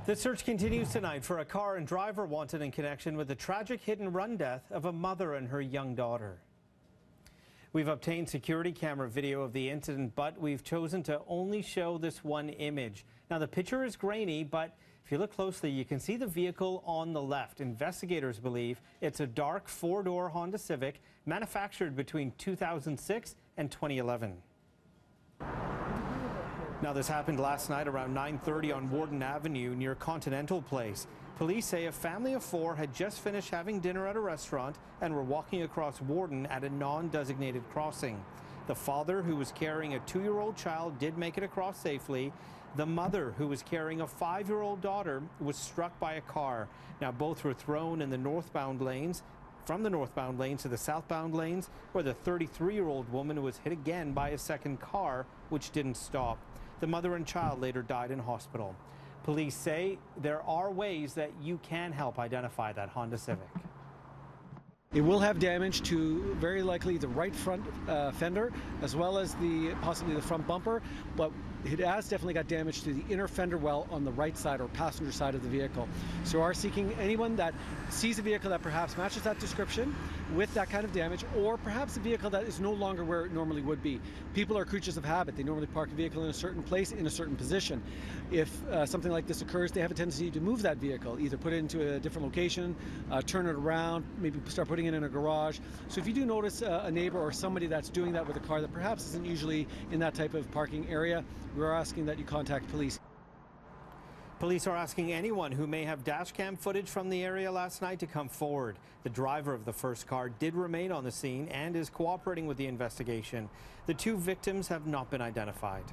The search continues tonight for a car and driver wanted in connection with the tragic hit-and-run death of a mother and her young daughter. We've obtained security camera video of the incident, but we've chosen to only show this one image. Now, the picture is grainy, but if you look closely, you can see the vehicle on the left. Investigators believe it's a dark four-door Honda Civic manufactured between 2006 and 2011. Now, this happened last night around 9:30 on Warden Avenue near Continental Place. Police say a family of four had just finished having dinner at a restaurant and were walking across Warden at a non-designated crossing. The father, who was carrying a 2-year-old child, did make it across safely. The mother, who was carrying a 5-year-old daughter, was struck by a car. Now, both were thrown in the northbound lanes. From the northbound lanes to the southbound lanes, where the 33-year-old woman was hit again by a second car, which didn't stop. The mother and child later died in hospital. Police say there are ways that you can help identify that Honda Civic. It will have damage to very likely the right front fender, as well as possibly the front bumper, but it has definitely got damage to the inner fender well on the right side or passenger side of the vehicle. So we are seeking anyone that sees a vehicle that perhaps matches that description with that kind of damage, or perhaps a vehicle that is no longer where it normally would be. People are creatures of habit. They normally park a vehicle in a certain place, in a certain position. If something like this occurs, they have a tendency to move that vehicle, either put it into a different location, turn it around, maybe start putting it in a garage. So if you do notice a neighbor or somebody that's doing that with a car that perhaps isn't usually in that type of parking area, we're asking that you contact police. Police are asking anyone who may have dash cam footage from the area last night to come forward. The driver of the first car did remain on the scene and is cooperating with the investigation. The two victims have not been identified.